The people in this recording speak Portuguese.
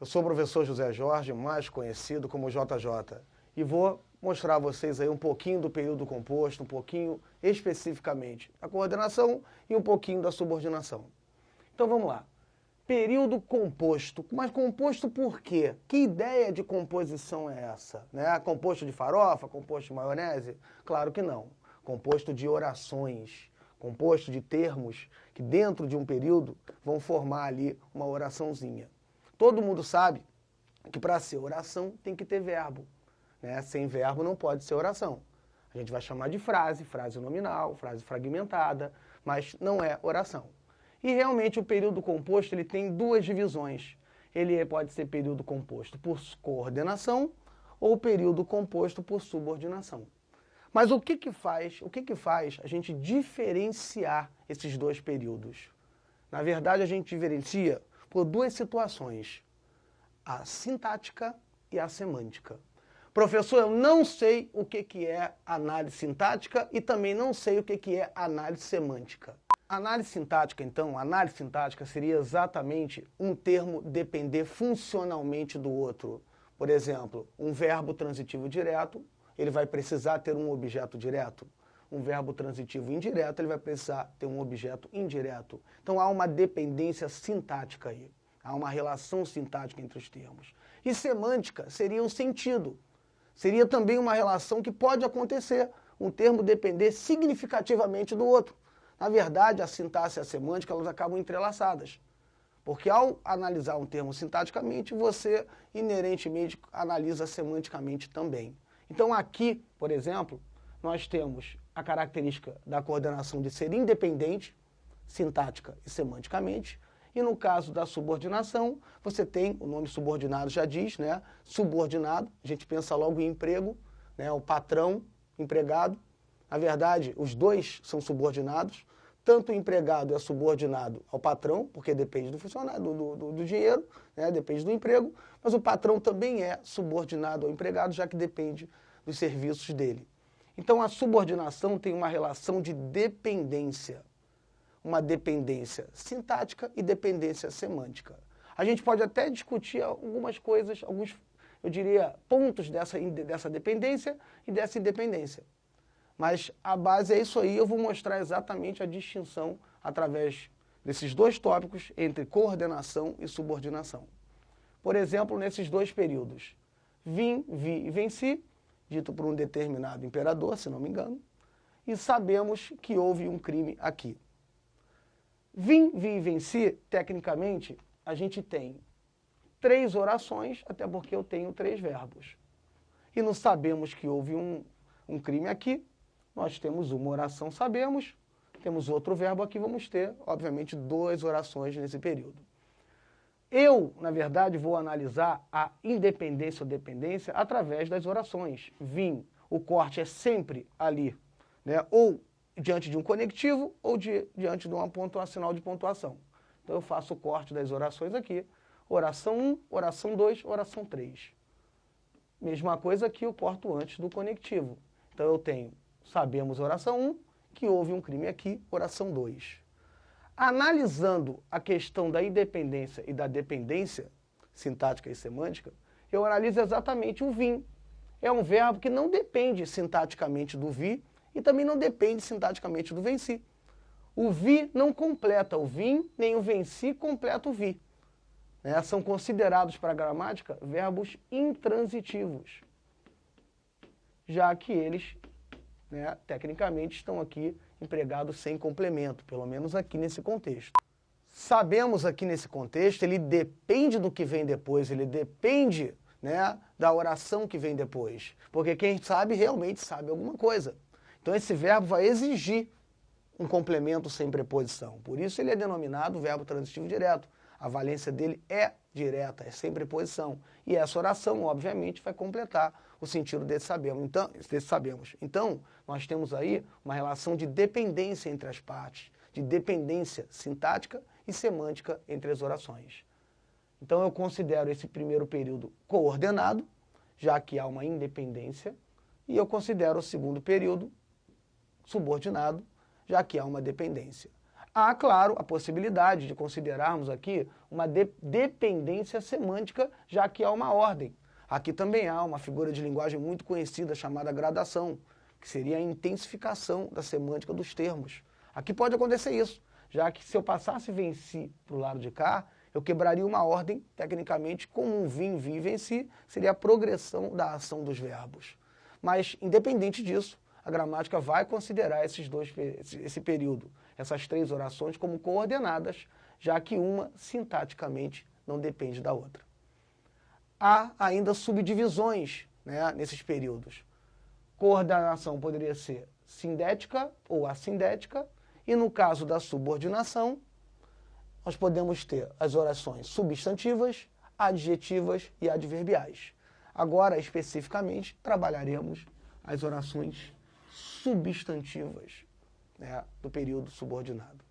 Eu sou o professor José Jorge, mais conhecido como JJ, e vou mostrar a vocês aí um pouquinho do período composto, um pouquinho especificamente da coordenação e um pouquinho da subordinação. Então vamos lá. Período composto. Mas composto por quê? Que ideia de composição é essa? Né? Composto de farofa? Composto de maionese? Claro que não. Composto de orações, composto de termos que dentro de um período vão formar ali uma oraçãozinha. Todo mundo sabe que para ser oração tem que ter verbo, né? Sem verbo não pode ser oração. A gente vai chamar de frase, frase nominal, frase fragmentada, mas não é oração. E realmente o período composto ele tem duas divisões. Ele pode ser período composto por coordenação ou período composto por subordinação. Mas o que faz a gente diferenciar esses dois períodos? Na verdade, a gente diferencia por duas situações, a sintática e a semântica. Professor, eu não sei o que é análise sintática e também não sei o que é análise semântica. Análise sintática, então, análise sintática seria exatamente um termo depender funcionalmente do outro. Por exemplo, um verbo transitivo direto, ele vai precisar ter um objeto direto. Um verbo transitivo indireto, ele vai precisar ter um objeto indireto. Então há uma dependência sintática aí. Há uma relação sintática entre os termos. E semântica seria um sentido. Seria também uma relação que pode acontecer, um termo depender significativamente do outro. Na verdade, a sintaxe e a semântica, elas acabam entrelaçadas. Porque ao analisar um termo sintaticamente, você inerentemente analisa semanticamente também. Então aqui, por exemplo, nós temos a característica da coordenação de ser independente, sintática e semanticamente, e no caso da subordinação, você tem, o nome subordinado já diz, né? Subordinado, a gente pensa logo em emprego, né? O patrão, empregado. Na verdade, os dois são subordinados, tanto o empregado é subordinado ao patrão, porque depende do funcionário, do dinheiro, né? Depende do emprego, mas o patrão também é subordinado ao empregado, já que depende dos serviços dele. Então a subordinação tem uma relação de dependência, uma dependência sintática e dependência semântica. A gente pode até discutir algumas coisas, alguns, eu diria, pontos dessa dependência e dessa independência. Mas a base é isso aí, eu vou mostrar exatamente a distinção através desses dois tópicos entre coordenação e subordinação. Por exemplo, nesses dois períodos, vim, vi e venci, dito por um determinado imperador, se não me engano, e sabemos que houve um crime aqui. Vim, vi e venci, tecnicamente, a gente tem 3 orações, até porque eu tenho 3 verbos. E não sabemos que houve um crime aqui, nós temos uma oração, sabemos, temos outro verbo aqui, vamos ter, obviamente, 2 orações nesse período. Eu, na verdade, vou analisar a independência ou dependência através das orações. Vim, o corte é sempre ali, né? Ou diante de um conectivo ou diante de um sinal de pontuação. Então eu faço o corte das orações aqui. Oração 1, oração 2, oração 3. Mesma coisa aqui, eu corto antes do conectivo. Então eu tenho, sabemos oração 1, que houve um crime aqui, oração 2. Analisando a questão da independência e da dependência, sintática e semântica, eu analiso exatamente o vim. É um verbo que não depende sintaticamente do vi e também não depende sintaticamente do venci. O vi não completa o vim, nem o venci completa o vi. Né? São considerados para a gramática verbos intransitivos, já que eles, né, tecnicamente, estão aqui empregados sem complemento, pelo menos aqui nesse contexto. Sabemos aqui nesse contexto, ele depende do que vem depois, ele depende, né, da oração que vem depois. Porque quem sabe, realmente sabe alguma coisa. Então esse verbo vai exigir um complemento sem preposição. Por isso ele é denominado verbo transitivo direto. A valência dele é direta, é sem preposição. E essa oração, obviamente, vai completar o sentido desse sabemos. Então, nós temos aí uma relação de dependência entre as partes, de dependência sintática e semântica entre as orações. Então, eu considero esse primeiro período coordenado, já que há uma independência, e eu considero o segundo período subordinado, já que há uma dependência. Há, claro, a possibilidade de considerarmos aqui uma dependência semântica, já que há uma ordem. Aqui também há uma figura de linguagem muito conhecida chamada gradação, que seria a intensificação da semântica dos termos. Aqui pode acontecer isso, já que se eu passasse venci para o lado de cá, eu quebraria uma ordem, tecnicamente, como um vim, vi, venci, seria a progressão da ação dos verbos. Mas, independente disso, a gramática vai considerar esse período, essas três orações, como coordenadas, já que uma, sintaticamente, não depende da outra. Há ainda subdivisões, né, nesses períodos. Coordenação poderia ser sindética ou assindética, e no caso da subordinação, nós podemos ter as orações substantivas, adjetivas e adverbiais. Agora, especificamente, trabalharemos as orações substantivas, né, do período subordinado.